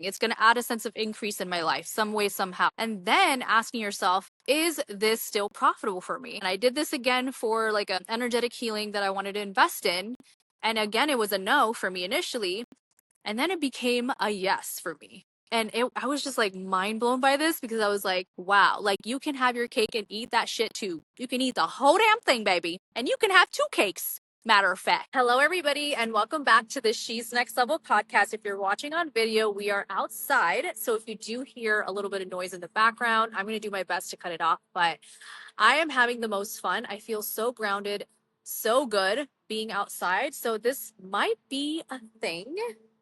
It's going to add a sense of increase in my life some way, somehow. And then asking yourself, is this still profitable for me? And I did this again for like an energetic healing that I wanted to invest in. And again, it was a no for me initially. And then it became a yes for me. And I was just like mind blown by this because I was like, wow, like you can have your cake and eat that shit too. You can eat the whole damn thing, baby. And you can have two cakes. Matter of fact. Hello, everybody, and welcome back to the She's Next Level podcast. If you're watching on video, we are outside. So if you do hear a little bit of noise in the background, I'm going to do my best to cut it off. But I am having the most fun. I feel so grounded, so good being outside. So this might be a thing.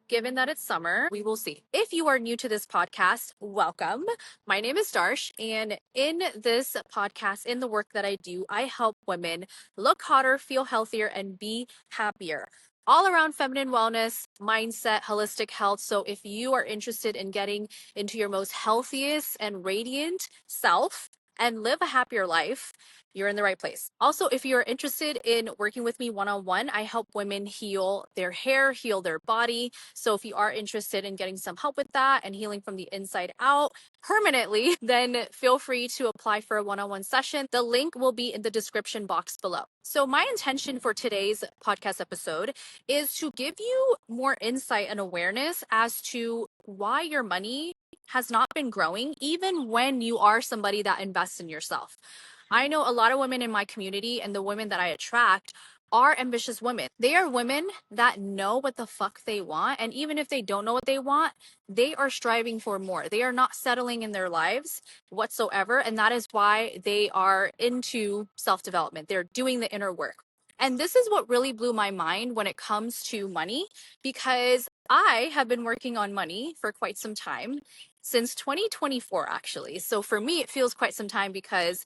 Given that it's summer, we will see. If you are new to this podcast, welcome. My name is Darsh, and in this podcast, in the work that I do, I help women look hotter, feel healthier, and be happier. All around feminine wellness, mindset, holistic health. So if you are interested in getting into your most healthiest and radiant self and live a happier life, you're in the right place. Also, if you're interested in working with me one-on-one, I help women heal their hair, heal their body. So if you are interested in getting some help with that and healing from the inside out permanently, then feel free to apply for a one-on-one session. The link will be in the description box below. So my intention for today's podcast episode is to give you more insight and awareness as to why your money has not been growing, even when you are somebody that invests in yourself. I know a lot of women in my community, and the women that I attract are ambitious women. They are women that know what the fuck they want. And even if they don't know what they want, they are striving for more. They are not settling in their lives whatsoever. And that is why they are into self-development. They're doing the inner work. And this is what really blew my mind when it comes to money, because I have been working on money for quite some time, since 2024, actually. So for me, it feels quite some time because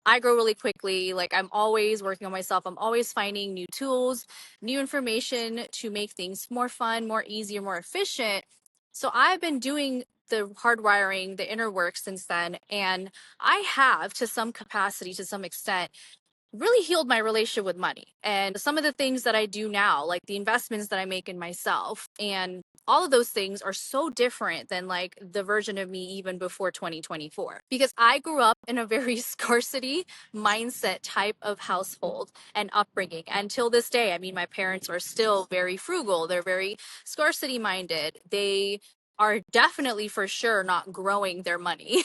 I grow really quickly. Like I'm always working on myself. I'm always finding new tools, new information to make things more fun, more easier, more efficient. So I've been doing the hardwiring, the inner work since then. And I have, to some capacity, to some extent, really healed my relationship with money. And some of the things that I do now, like the investments that I make in myself, and all of those things are so different than like the version of me even before 2024, because I grew up in a very scarcity mindset type of household and upbringing. And till this day, I mean, my parents are still very frugal. They're very scarcity minded. They are definitely for sure not growing their money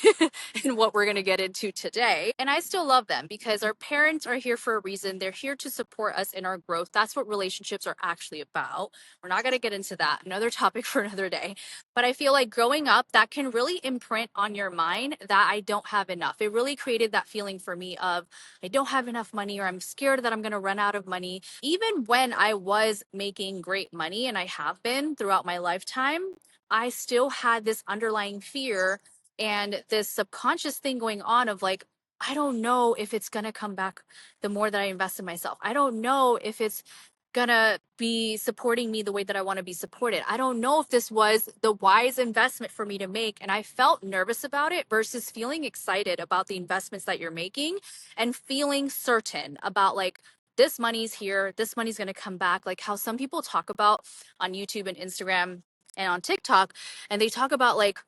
and what we're going to get into today. And I still love them because our parents are here for a reason. They're here to support us in our growth. That's what relationships are actually about. We're not going to get into that. Another topic for another day. But I feel like growing up, that can really imprint on your mind that I don't have enough. It really created that feeling for me of I don't have enough money, or I'm scared that I'm going to run out of money. Even when I was making great money, and I have been throughout my lifetime, I still had this underlying fear and this subconscious thing going on of like, I don't know if it's going to come back the more that I invest in myself. I don't know if it's going to be supporting me the way that I want to be supported. I don't know if this was the wise investment for me to make. And I felt nervous about it versus feeling excited about the investments that you're making and feeling certain about like, this money's here, this money's going to come back. Like how some people talk about on YouTube and Instagram and on TikTok, and they talk about like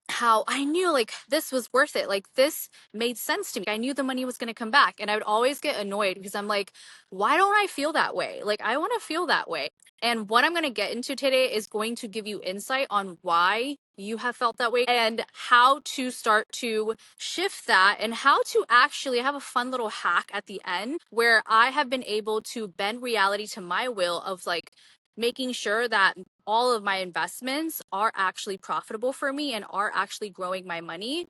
how I knew like this was worth it. Like this made sense to me. I knew the money was going to come back. And I would always get annoyed because I'm like, why don't I feel that way? Like I want to feel that way. And what I'm going to get into today is going to give you insight on why you have felt that way and how to start to shift that, and how to actually have a fun little hack at the end where I have been able to bend reality to my will of like making sure that all of my investments are actually profitable for me and are actually growing my money,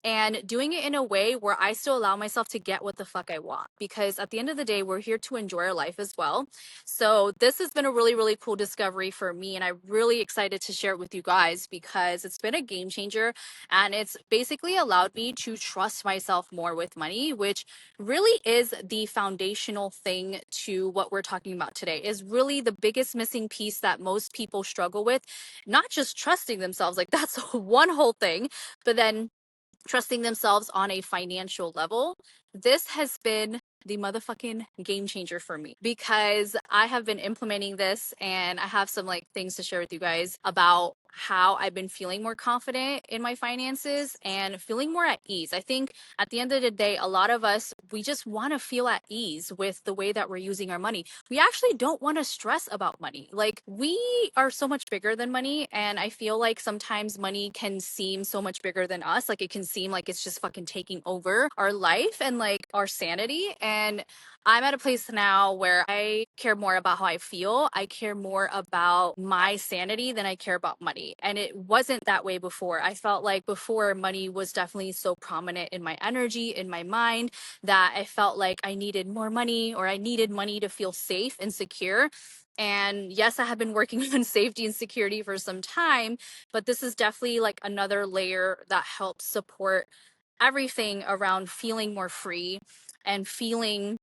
and doing it in a way where I still allow myself to get what the fuck I want. Because at the end of the day, we're here to enjoy our life as well. So this has been a really, really cool discovery for me. And I'm really excited to share it with you guys because it's been a game changer. And it's basically allowed me to trust myself more with money, which really is the foundational thing to what we're talking about today, is really the biggest missing piece that most people struggle with. Not just trusting themselves, like that's one whole thing, but then trusting themselves on a financial level. This has been the motherfucking game changer for me because I have been implementing this, and I have some like things to share with you guys about how I've been feeling more confident in my finances and feeling more at ease. I think at the end of the day, a lot of us, we just want to feel at ease with the way that we're using our money. We actually don't want to stress about money. Like, we are so much bigger than money. And I feel like sometimes money can seem so much bigger than us. Like, it can seem like it's just fucking taking over our life and like our sanity. And I'm at a place now where I care more about how I feel. I care more about my sanity than I care about money. And it wasn't that way before. I felt like before, money was definitely so prominent in my energy, in my mind, that I felt like I needed more money, or I needed money to feel safe and secure. And yes, I have been working on safety and security for some time, but this is definitely like another layer that helps support everything around feeling more free and feeling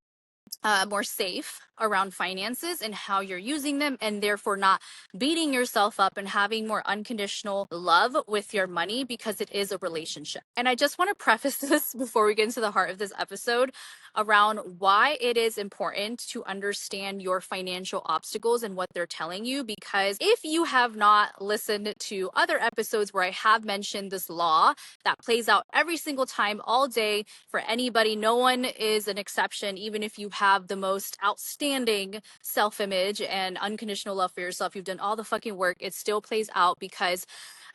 more safe around finances and how you're using them, and therefore not beating yourself up and having more unconditional love with your money, because it is a relationship. And I just want to preface this before we get into the heart of this episode around why it is important to understand your financial obstacles and what they're telling you. Because if you have not listened to other episodes where I have mentioned this law that plays out every single time, all day, for anybody, no one is an exception. Even if you have the most outstanding self-image and unconditional love for yourself, you've done all the fucking work, it still plays out. Because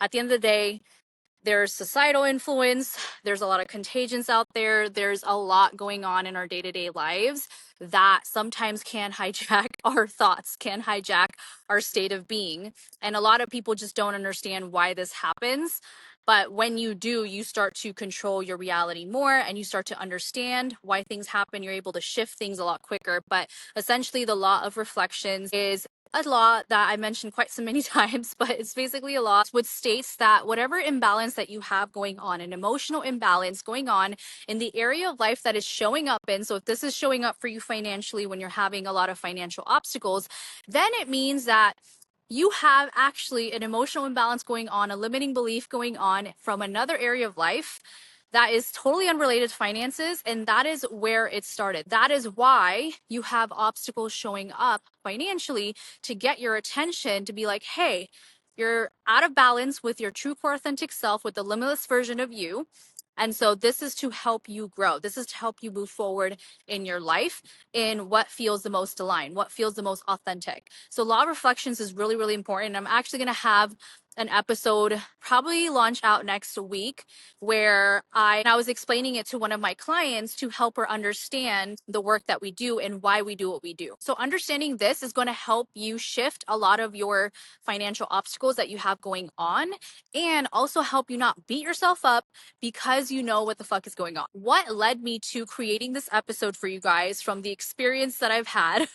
at the end of the day, there's societal influence, there's a lot of contagions out there, there's a lot going on in our day-to-day lives that sometimes can hijack our thoughts, can hijack our state of being. And a lot of people just don't understand why this happens. But when you do, you start to control your reality more, and you start to understand why things happen. You're able to shift things a lot quicker. But essentially, the law of reflections is a law that I mentioned quite so many times, but it's basically a law which states that whatever imbalance that you have going on, an emotional imbalance going on in the area of life that is showing up in. So if this is showing up for you financially when you're having a lot of financial obstacles, then it means that you have actually an emotional imbalance going on, a limiting belief going on from another area of life that is totally unrelated to finances. And that is where it started. That is why you have obstacles showing up financially, to get your attention, to be like, hey, you're out of balance with your true core authentic self, with the limitless version of you. And so this is to help you grow. This is to help you move forward in your life in what feels the most aligned, what feels the most authentic. So law of reflections is really, really important. I'm actually going to have an episode probably launch out next week, where I was explaining it to one of my clients to help her understand the work that we do and why we do what we do. So understanding this is going to help you shift a lot of your financial obstacles that you have going on, and also help you not beat yourself up because you know what the fuck is going on. What led me to creating this episode for you guys from the experience that I've had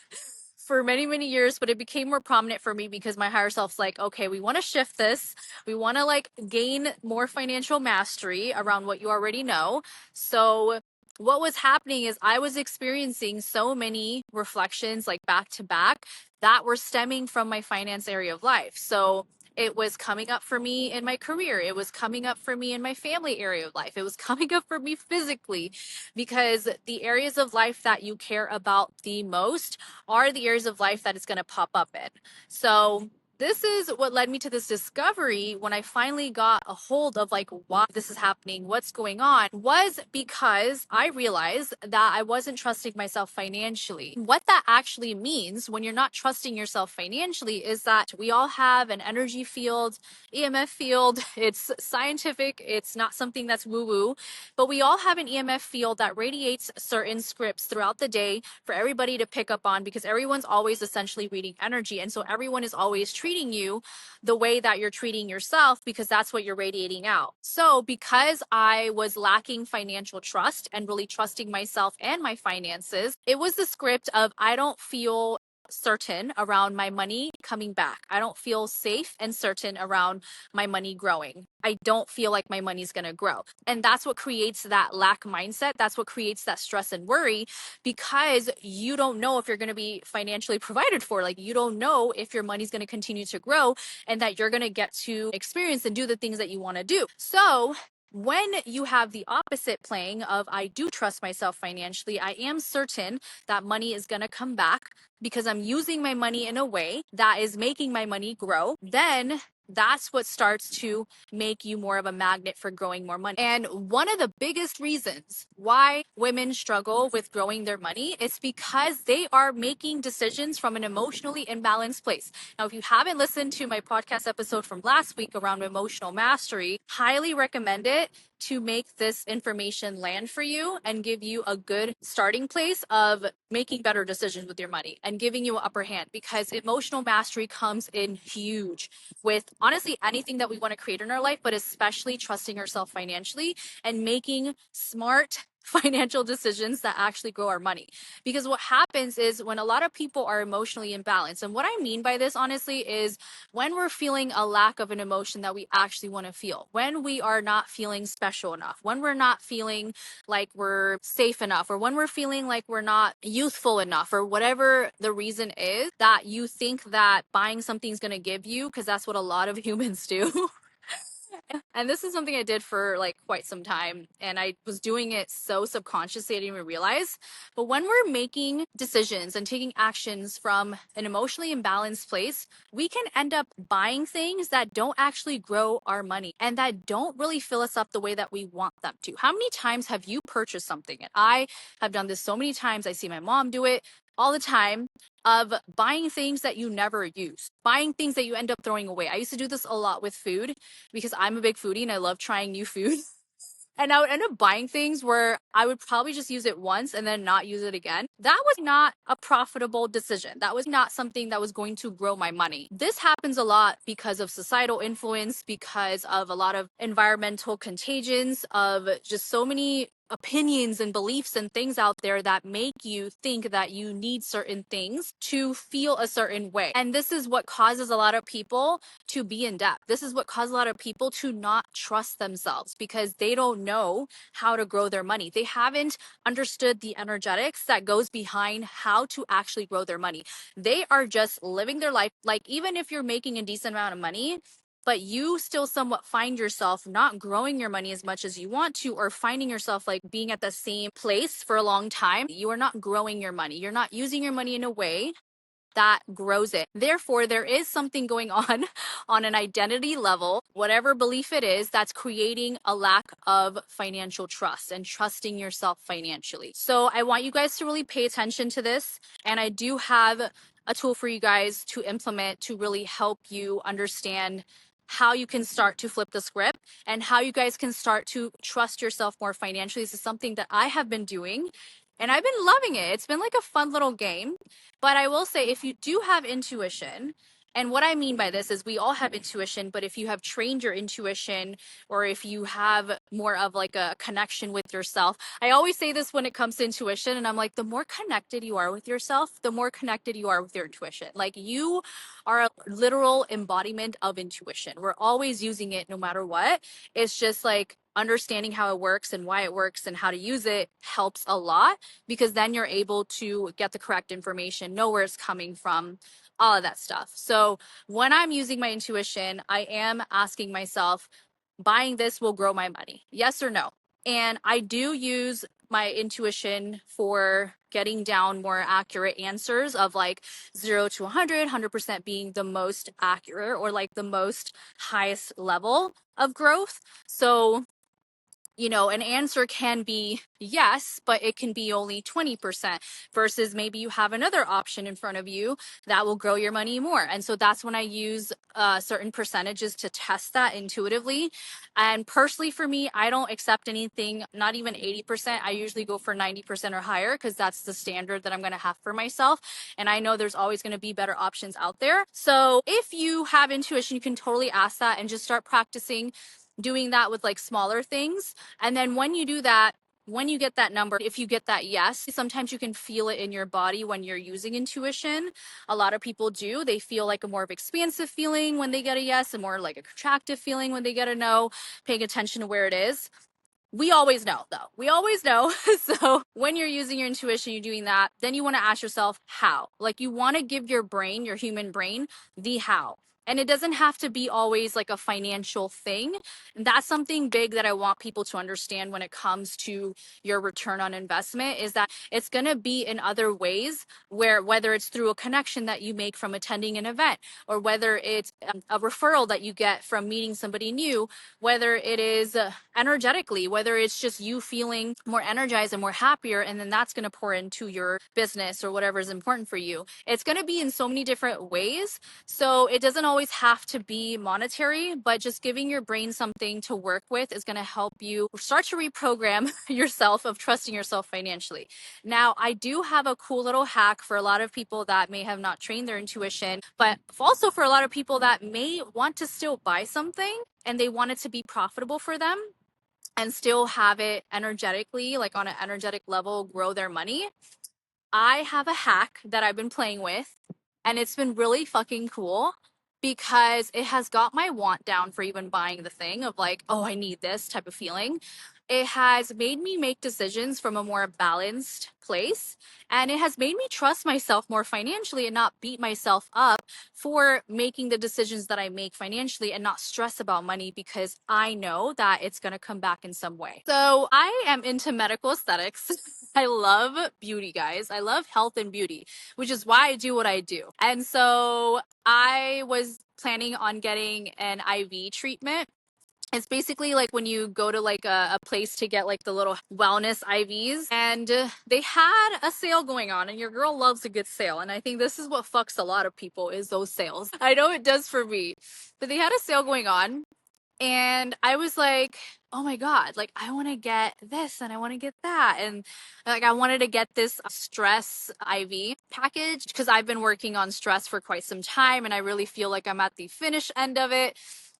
for many, many years, but it became more prominent for me because my higher self's like, okay, we want to shift this. We want to like gain more financial mastery around what you already know. So what was happening is I was experiencing so many reflections like back to back that were stemming from my finance area of life. So it was coming up for me in my career. It was coming up for me in my family area of life. It was coming up for me physically, because the areas of life that you care about the most are the areas of life that it's going to pop up in. So this is what led me to this discovery when I finally got a hold of like why this is happening, what's going on, was because I realized that I wasn't trusting myself financially. What that actually means when you're not trusting yourself financially is that we all have an energy field, EMF field. It's scientific. It's not something that's woo-woo, but we all have an EMF field that radiates certain scripts throughout the day for everybody to pick up on, because everyone's always essentially reading energy. And so everyone is always treating you the way that you're treating yourself, because that's what you're radiating out. So because I was lacking financial trust and really trusting myself and my finances, it was the script of I don't feel certain around my money coming back. I don't feel safe and certain around my money growing. I don't feel like my money's going to grow. And that's what creates that lack mindset. That's what creates that stress and worry, because you don't know if you're going to be financially provided for. Like, you don't know if your money's going to continue to grow and that you're going to get to experience and do the things that you want to do. So when you have the opposite playing of I do trust myself financially, I am certain that money is going to come back because I'm using my money in a way that is making my money grow, then that's what starts to make you more of a magnet for growing more money. And one of the biggest reasons why women struggle with growing their money is because they are making decisions from an emotionally imbalanced place. Now, if you haven't listened to my podcast episode from last week around emotional mastery, highly recommend it to make this information land for you and give you a good starting place of making better decisions with your money and giving you an upper hand, because emotional mastery comes in huge with honestly anything that we want to create in our life, but especially trusting ourselves financially and making smart financial decisions that actually grow our money. Because what happens is when a lot of people are emotionally imbalanced, and what I mean by this honestly is when we're feeling a lack of an emotion that we actually want to feel, when we are not feeling special enough, when we're not feeling like we're safe enough, or when we're feeling like we're not youthful enough, or whatever the reason is that you think that buying something's going to give you, because that's what a lot of humans do. And this is something I did for like quite some time. And I was doing it so subconsciously, I didn't even realize. But when we're making decisions and taking actions from an emotionally imbalanced place, we can end up buying things that don't actually grow our money and that don't really fill us up the way that we want them to. How many times have you purchased something? And I have done this so many times. I see my mom do it all the time, of buying things that you never use, buying things that you end up throwing away. I used to do this a lot with food because I'm a big foodie and I love trying new food. And I would end up buying things where I would probably just use it once and then not use it again. That was not a profitable decision. That was not something that was going to grow my money. This happens a lot because of societal influence, because of a lot of environmental contagions, of just so many opinions and beliefs and things out there that make you think that you need certain things to feel a certain way. And this is what causes a lot of people to be in debt. This is what causes a lot of people to not trust themselves because they don't know how to grow their money. They haven't understood the energetics that goes behind how to actually grow their money. They are just living their life. Like, even if you're making a decent amount of money, but you still somewhat find yourself not growing your money as much as you want to, or finding yourself like being at the same place for a long time, you are not growing your money. You're not using your money in a way that grows it. Therefore, there is something going on on an identity level, whatever belief it is, that's creating a lack of financial trust and trusting yourself financially. So I want you guys to really pay attention to this. And I do have a tool for you guys to implement to really help you understand how you can start to flip the script and how you guys can start to trust yourself more financially. This is something that I have been doing and I've been loving it. It's been like a fun little game. But I will say, if you do have intuition, and what I mean by this is we all have intuition, but if you have trained your intuition, or if you have more of like a connection with yourself, I always say this when it comes to intuition, and I'm like, the more connected you are with yourself, the more connected you are with your intuition. Like, you are a literal embodiment of intuition. We're always using it no matter what. It's just like understanding how it works and why it works and how to use it helps a lot, because then you're able to get the correct information, know where it's coming from, all of that stuff. So when I'm using my intuition, I am asking myself, buying this will grow my money? Yes or no? And I do use my intuition for getting down more accurate answers of like 0 to 100% being the most accurate, or like the most highest level of growth. So an answer can be yes, but it can be only 20%, versus maybe you have another option in front of you that will grow your money more. And so that's when I use certain percentages to test that intuitively. And personally, for me, I don't accept anything, not even 80%. I usually go for 90% or higher, because that's the standard that I'm going to have for myself. And I know there's always going to be better options out there. So if you have intuition, you can totally ask that and just start practicing doing that with like smaller things. And then when you do that, when you get that number, if you get that yes, sometimes you can feel it in your body when you're using intuition. A lot of people do. They feel like a more of expansive feeling when they get a yes, and more like a contractive feeling when they get a no, paying attention to where it is. We always know though. We always know. So when you're using your intuition, you're doing that, then you want to ask yourself how. Like, you want to give your brain, your human brain, the how. And it doesn't have to be always like a financial thing. And that's something big that I want people to understand when it comes to your return on investment, is that it's going to be in other ways, where whether it's through a connection that you make from attending an event, or whether it's a referral that you get from meeting somebody new, whether it is energetically, whether it's just you feeling more energized and more happier, and then that's going to pour into your business or whatever is important for you. It's going to be in so many different ways. So it doesn't always have to be monetary, but just giving your brain something to work with is going to help you start to reprogram yourself of trusting yourself financially. Now, I do have a cool little hack for a lot of people that may have not trained their intuition, but also for a lot of people that may want to still buy something and they want it to be profitable for them and still have it energetically, like on an energetic level, grow their money. I have a hack that I've been playing with, and it's been really fucking cool because it has got my want down for even buying the thing of like, oh, I need this type of feeling. It has made me make decisions from a more balanced place, and it has made me trust myself more financially and not beat myself up for making the decisions that I make financially and not stress about money, because I know that it's going to come back in some way. So I am into medical aesthetics. I love beauty, guys. I love health and beauty, which is why I do what I do. And so I was planning on getting an IV treatment. It's basically like when you go to like a place to get like the little wellness IVs, and they had a sale going on, and your girl loves a good sale. And I think this is what fucks a lot of people, is those sales. I know it does for me, but they had a sale going on, and I was like, oh my God, like I want to get this and I want to get that. And like I wanted to get this stress IV package because I've been working on stress for quite some time and I really feel like I'm at the finish end of it.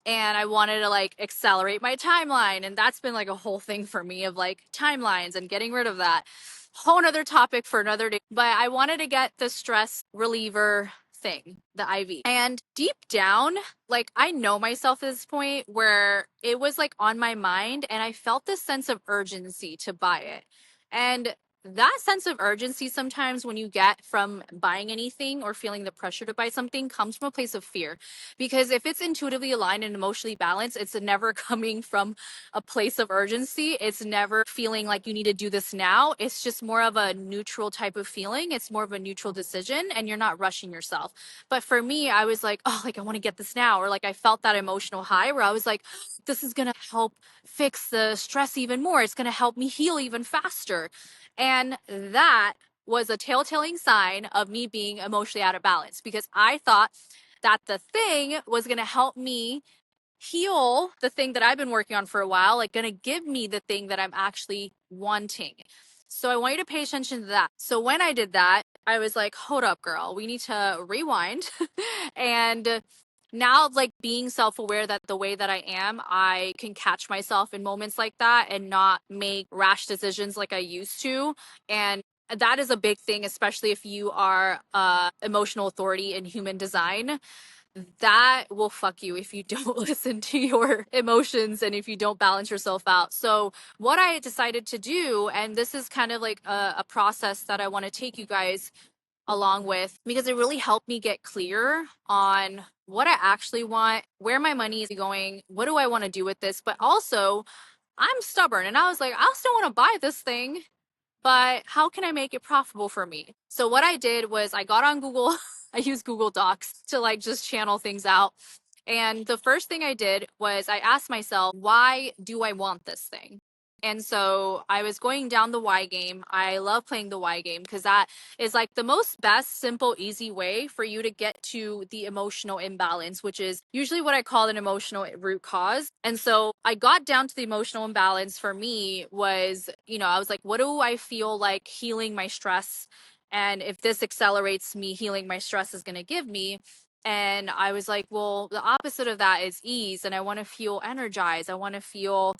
And I wanted to like accelerate my timeline. And that's been like a whole thing for me of like timelines and getting rid of that. Whole nother topic for another day. But I wanted to get the stress reliever thing, the IV. And deep down, like I know myself at this point where it was like on my mind and I felt this sense of urgency to buy it. And that sense of urgency sometimes when you get from buying anything or feeling the pressure to buy something comes from a place of fear. Because if it's intuitively aligned and emotionally balanced, it's never coming from a place of urgency. It's never feeling like you need to do this now. It's just more of a neutral type of feeling. It's more of a neutral decision and you're not rushing yourself. But for me, I was like, oh, like I want to get this now. Or like I felt that emotional high where I was like, this is going to help fix the stress even more. It's going to help me heal even faster. And that was a telltale sign of me being emotionally out of balance, because I thought that the thing was going to help me heal the thing that I've been working on for a while, like going to give me the thing that I'm actually wanting. So I want you to pay attention to that. So when I did that, I was like, hold up, girl, we need to rewind. And now, like being self aware that the way that I am, I can catch myself in moments like that and not make rash decisions like I used to. And that is a big thing, especially if you are emotional authority in human design. That will fuck you if you don't listen to your emotions and if you don't balance yourself out. So what I decided to do, and this is kind of like a process that I want to take you guys along with, because it really helped me get clear on what I actually want, where my money is going, what do I want to do with this. But also, I'm stubborn and I was like, I still want to buy this thing, but how can I make it profitable for me? So what I did was I got on Google. I use Google Docs to like just channel things out. And the first thing I did was I asked myself, why do I want this thing? And so I was going down the why game. I love playing the why game because that is like the most best, simple, easy way for you to get to the emotional imbalance, which is usually what I call an emotional root cause. And so I got down to the emotional imbalance for me was, I was like, what do I feel like healing my stress? And if this accelerates me healing my stress is going to give me. And I was like, well, the opposite of that is ease. And I want to feel energized. I want to feel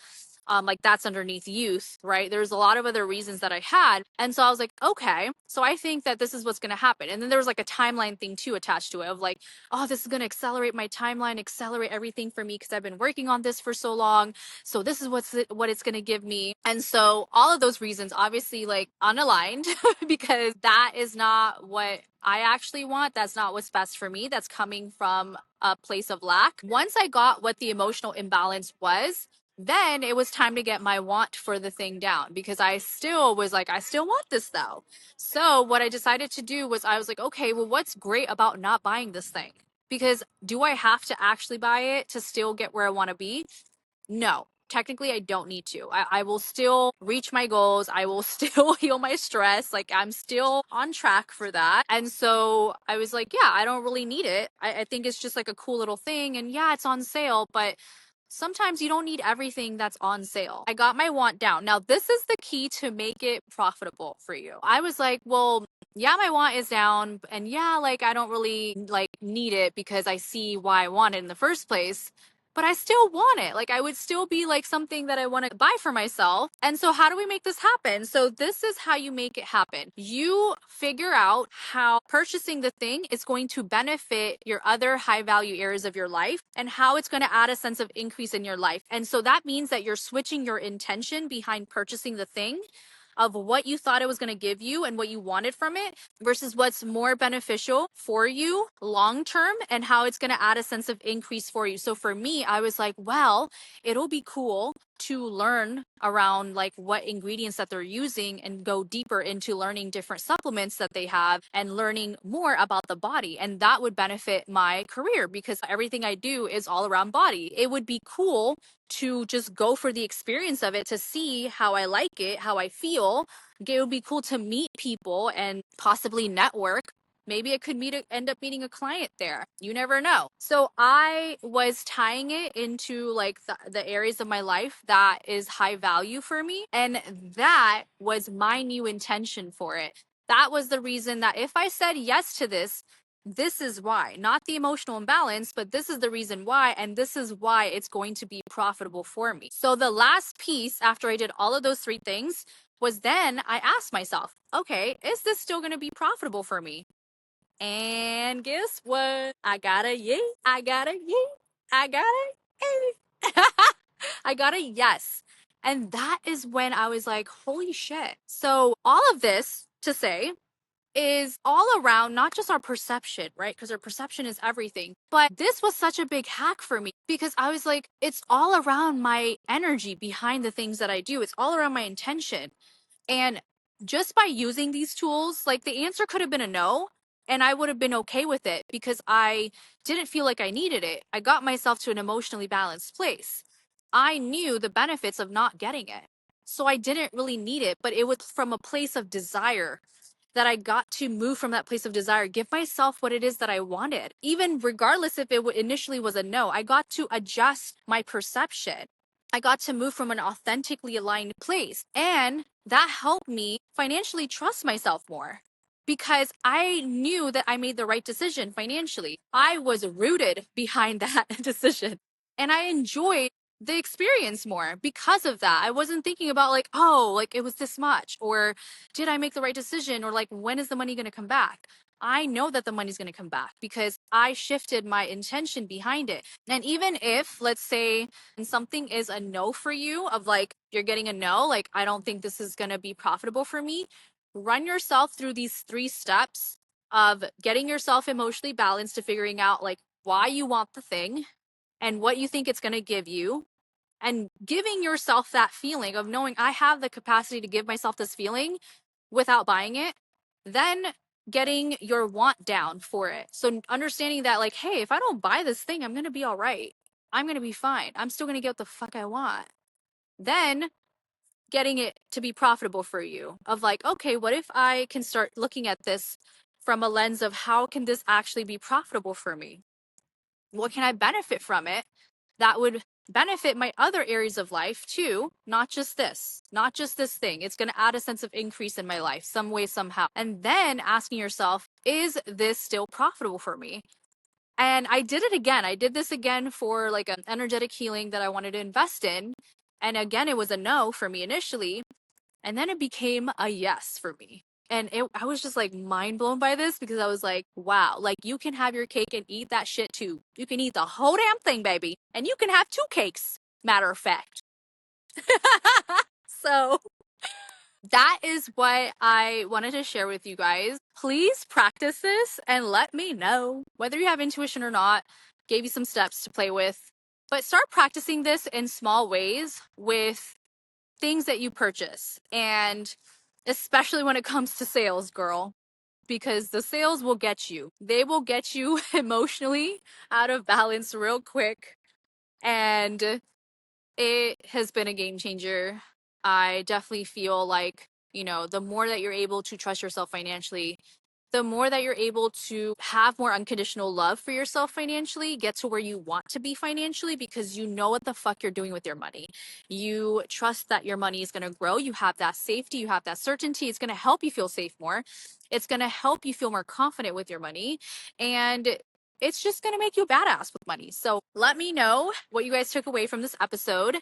like that's underneath youth, right? There's a lot of other reasons that I had. And so I was like, okay, so I think that this is what's going to happen. And then there was like a timeline thing too attached to it of like, oh, this is going to accelerate my timeline, accelerate everything for me because I've been working on this for so long. So this is what it's going to give me. And so all of those reasons obviously like unaligned because that is not what I actually want. That's not what's best for me. That's coming from a place of lack. Once I got what the emotional imbalance was, then it was time to get my want for the thing down because I still was like, I still want this though. So what I decided to do was I was like, okay, well, what's great about not buying this thing? Because do I have to actually buy it to still get where I want to be? No, technically, I don't need to. I will still reach my goals. I will still heal my stress. Like, I'm still on track for that. And so I was like, yeah, I don't really need it. I think it's just like a cool little thing. And yeah, it's on sale, but sometimes you don't need everything that's on sale. I got my want down. Now, this is the key to make it profitable for you. I was like, well, yeah, my want is down. And yeah, like I don't really like need it because I see why I want it in the first place, but I still want it. Like I would still be like something that I want to buy for myself. And so how do we make this happen? So this is how you make it happen. You figure out how purchasing the thing is going to benefit your other high value areas of your life and how it's going to add a sense of increase in your life. And so that means that you're switching your intention behind purchasing the thing of what you thought it was going to give you and what you wanted from it versus what's more beneficial for you long term and how it's going to add a sense of increase for you. So for me, I was like, well, it'll be cool to learn around like what ingredients that they're using and go deeper into learning different supplements that they have and learning more about the body. And that would benefit my career because everything I do is all around body. It would be cool to just go for the experience of it to see how I like it, how I feel. It would be cool to meet people and possibly network. Maybe I could end up meeting a client there. You never know. So I was tying it into like the areas of my life that is high value for me. And that was my new intention for it. That was the reason that if I said yes to this is why, not the emotional imbalance, but this is the reason why, and this is why it's going to be profitable for me. So the last piece after I did all of those three things was then I asked myself, okay, is this still going to be profitable for me? And guess what? I got a yay. I got a yay. I got a yay. I got a yes. And that is when I was like, holy shit. So all of this to say is all around not just our perception, right? Because our perception is everything. But this was such a big hack for me because I was like, it's all around my energy behind the things that I do. It's all around my intention. And just by using these tools, like the answer could have been a no. And I would have been okay with it because I didn't feel like I needed it. I got myself to an emotionally balanced place. I knew the benefits of not getting it. So I didn't really need it, but it was from a place of desire that I got to move from that place of desire, give myself what it is that I wanted. Even regardless if it initially was a no, I got to adjust my perception. I got to move from an authentically aligned place. And that helped me financially trust myself more because I knew that I made the right decision financially. I was rooted behind that decision and I enjoyed the experience more because of that. I wasn't thinking about like, oh, like it was this much, or did I make the right decision, or like when is the money going to come back? I know that the money's going to come back because I shifted my intention behind it. And even if, let's say, something is a no for you, of like you're getting a no, like I don't think this is going to be profitable for me, run yourself through these 3 steps of getting yourself emotionally balanced to figuring out like why you want the thing and what you think it's going to give you, and giving yourself that feeling of knowing I have the capacity to give myself this feeling without buying it, then getting your want down for it. So understanding that like, hey, if I don't buy this thing, I'm going to be all right. I'm going to be fine. I'm still going to get what the fuck I want. Then getting it to be profitable for you of like, okay, what if I can start looking at this from a lens of how can this actually be profitable for me? What can I benefit from it that would benefit my other areas of life too, not just this thing. It's going to add a sense of increase in my life some way, somehow. And then asking yourself, is this still profitable for me? And I did it again. I did this again for like an energetic healing that I wanted to invest in. And again, it was a no for me initially. And then it became a yes for me. And I was just like mind blown by this because I was like, wow, like you can have your cake and eat that shit too. You can eat the whole damn thing, baby. And you can have two cakes, matter of fact. So that is what I wanted to share with you guys. Please practice this and let me know whether you have intuition or not. Gave you some steps to play with, but start practicing this in small ways with things that you purchase. And especially when it comes to sales, girl, because the sales will get you. They will get you emotionally out of balance real quick. And it has been a game changer. I definitely feel like, the more that you're able to trust yourself financially, the more that you're able to have more unconditional love for yourself financially, get to where you want to be financially because you know what the fuck you're doing with your money. You trust that your money is going to grow. You have that safety, you have that certainty. It's going to help you feel safe more. It's going to help you feel more confident with your money. And it's just going to make you a badass with money. So let me know what you guys took away from this episode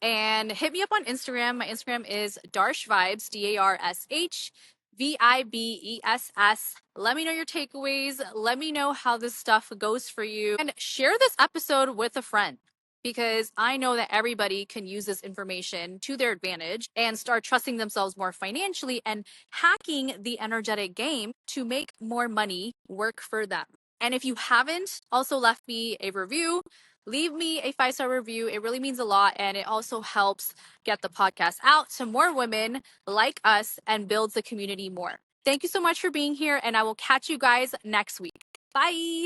and hit me up on Instagram. My Instagram is Darsh Vibes, DARSH VIBESS. Let me know your takeaways. Let me know how this stuff goes for you. And share this episode with a friend because I know that everybody can use this information to their advantage and start trusting themselves more financially and hacking the energetic game to make more money work for them. And if you haven't also left me a review, leave me a 5-star review. It really means a lot. And it also helps get the podcast out to more women like us and builds the community more. Thank you so much for being here. And I will catch you guys next week. Bye.